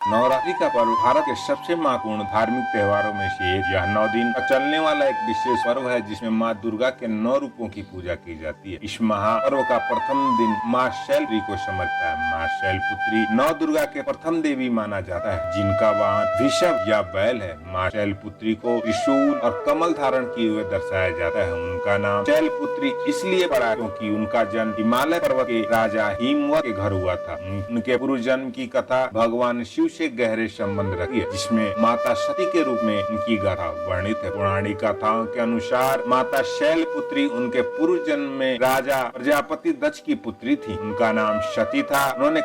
नवरात्रि का पर्व भारत के सबसे महत्वपूर्ण धार्मिक त्योहारों में से एक। यह 9 दिन तक चलने वाला एक विशेष पर्व है जिसमें माँ दुर्गा के 9 रूपों की पूजा की जाती है। इस महापर्व का प्रथम दिन माँ शैलपुत्री को समर्पित है। माँ शैलपुत्री 9 दुर्गा के प्रथम देवी माना जाता है, जिनका वाहन ऋषभ या बैल है। माँ शैलपुत्री को त्रिशूल और कमल धारण किए हुए दर्शाया जाता है। उनका नाम शैलपुत्री इसलिए पड़ा क्योंकि उनका जन्म हिमालय पर्वत के राजा हिमवत के घर हुआ था। उनके पूर्व जन्म की कथा भगवान शिव से गहरे संबंध रखती है, जिसमें माता सती के रूप में उनकी गाथा वर्णित है। पौराणिक कथाओं के अनुसार माता शैलपुत्री उनके पूर्व जन्म में राजा प्रजापति दक्ष की पुत्री थी। उनका नाम सती था। उन्होंने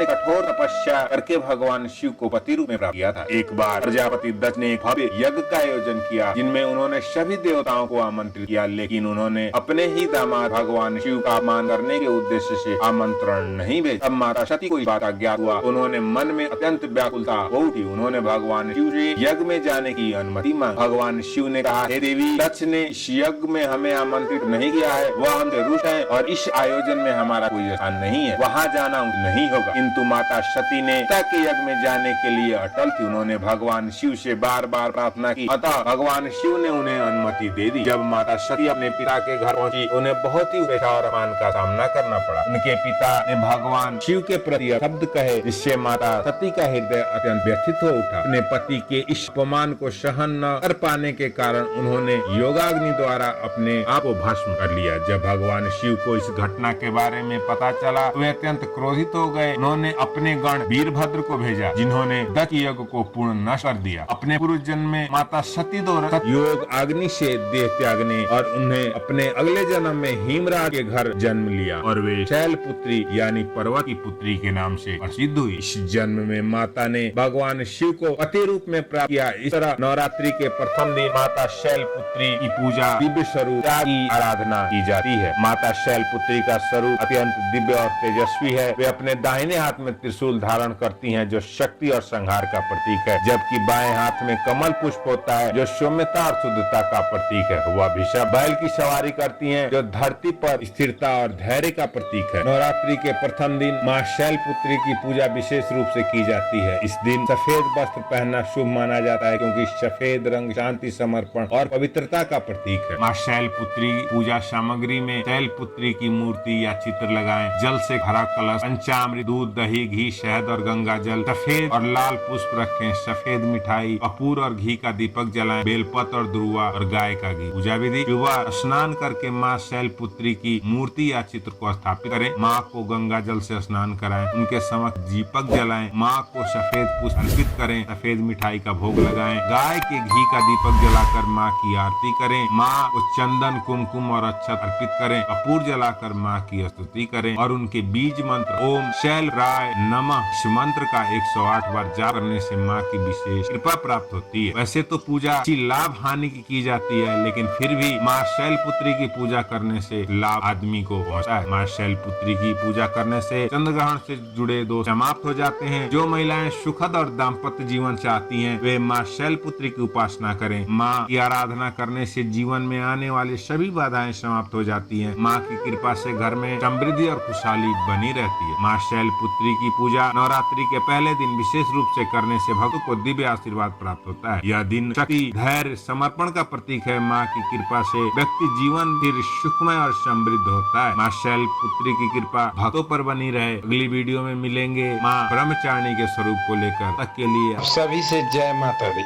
कठोर तपस्या करके भगवान शिव को पति रूप में प्राप्त किया था। एक बार प्रजापति दक्ष ने एक भव्य यज्ञ का आयोजन किया, जिनमें उन्होंने सभी देवताओं को आमंत्रित किया, लेकिन उन्होंने अपने ही दामाद भगवान शिव का अपमान करने के उद्देश्य से आमंत्रण नहीं भेजा। अब माता सती को इस बात का ज्ञात हुआ। उन्होंने मन में अत्यंत व्याकुलता हो उठी। उन्होंने भगवान शिव से यज्ञ में जाने की अनुमति मांगी। भगवान शिव ने कहा, हे देवी, दक्ष ने इस यज्ञ में हमें आमंत्रित नहीं किया है, वह हमसे रुष्ट है और इस आयोजन में हमारा कोई स्थान नहीं है, वहाँ जाना नहीं होगा। किंतु माता सती ने पिता के यज्ञ में जाने के लिए अटल थी। उन्होंने भगवान शिव से बार बार प्रार्थना की, अतः भगवान शिव ने उन्हें अनुमति दे दी। जब माता सती अपने पिता के घर पहुंची, उन्हें बहुत ही उपेक्षा और अपमान का सामना करना पड़ा। उनके पिता ने भगवान शिव के प्रति शब्द कहे, जिससे माता सती का हृदय अत्यंत व्यथित हो उठा। अपने पति के इस अपमान को सहन न कर पाने के कारण उन्होंने योगाग्नि द्वारा अपने आप को भस्म कर लिया। जब भगवान शिव को इस घटना के बारे में पता चला, वे अत्यंत क्रोधित हो गए। उन्होंने अपने गण वीरभद्र को भेजा, जिन्होंने दक्ष यज्ञ को पूर्ण नष्ट कर दिया। अपने पूर्व जन्म में माता सती द्वारा योग अग्नि से देह त्यागने और उन्हें अपने अगले जन्म में हिमराज के घर जन्म लिया और वे शैलपुत्री यानी पर्वत की पुत्री के नाम से प्रसिद्ध हुई। इस जन्म में माता ने भगवान शिव को पति रूप में प्राप्त किया। इस तरह नवरात्रि के प्रथम दिन माता शैलपुत्री की पूजा दिव्य स्वरूप की आराधना की जाती है। माता शैलपुत्री का स्वरूप अत्यंत दिव्य और तेजस्वी है। वे अपने दाहिने हाथ में त्रिशूल धारण करती हैं, जो शक्ति और संहार का प्रतीक है, जबकि बाएं हाथ में कमल पुष्प होता है, जो सौम्यता और शुद्धता का प्रतीक है। वह ऋषभ बैल की सवारी करती हैं, जो धरती पर स्थिरता और धैर्य का प्रतीक है। नवरात्रि के प्रथम दिन माँ शैलपुत्री की पूजा विशेष रूप से की जाती है। इस दिन सफेद वस्त्र पहनना शुभ माना जाता है, क्योंकि सफेद रंग शांति, समर्पण और पवित्रता का प्रतीक है। माँ शैलपुत्री पूजा सामग्री में शैलपुत्री की मूर्ति या चित्र लगाएं, जल से भरा कलश, पंचामृत, दूध, दही, घी, शहद और गंगा जल, सफेद और लाल पुष्प रखें, सफेद मिठाई, कपूर और घी का दीपक जलाएं, बेलपत्र और दुर्वा और गाय का घी। पूजा विधि: सुबह स्नान करके माँ शैलपुत्री की मूर्ति या चित्र को स्थापित करें। माँ को गंगा जल से स्नान कराएं, उनके समक्ष दीपक जलाएं, माँ को सफेद पुष्प अर्पित करें, सफेद मिठाई का भोग लगाएं, गाय के घी का दीपक जलाकर माँ की आरती करें, माँ को चंदन, कुमकुम और अक्षत अर्पित करें, कपूर जलाकर माँ की स्तुति करें और उनके बीज मंत्र ओम शैल राय नमः इस मंत्र का 108 बार जाप करने से माँ की विशेष कृपा प्राप्त होती है। वैसे तो पूजा किसी लाभ हानि की जाती है, लेकिन फिर भी माँ शैलपुत्री की पूजा करने से लाभ आदमी को पहुँचता है। माँ शैलपुत्री की पूजा करने से चंद्र ग्रहण से जुड़े दोष समाप्त हो जाते हैं। जो महिलाएं सुखद और दाम्पत्य जीवन चाहती हैं, वे माँ शैलपुत्री की उपासना करें। माँ की आराधना करने से जीवन में आने वाली सभी बाधाएं समाप्त हो जाती हैं। माँ की कृपा से घर में समृद्धि और खुशहाली बनी रहती है। माँ शैलपुत्री की पूजा नवरात्रि के पहले दिन विशेष रूप से करने से भक्तों को दिव्य आशीर्वाद प्राप्त होता है। यह दिन शक्ति, धैर्य, समर्पण का प्रतीक है। माँ की कृपा से व्यक्ति जीवन फिर सुखमय और समृद्ध होता है। माँ शैलपुत्री की कृपा भक्तों पर बनी रहे। अगली वीडियो में मिलेंगे माँ ब्रह्मचारिणी के स्वरूप को लेकर। तक के लिए सभी से जय माता दी।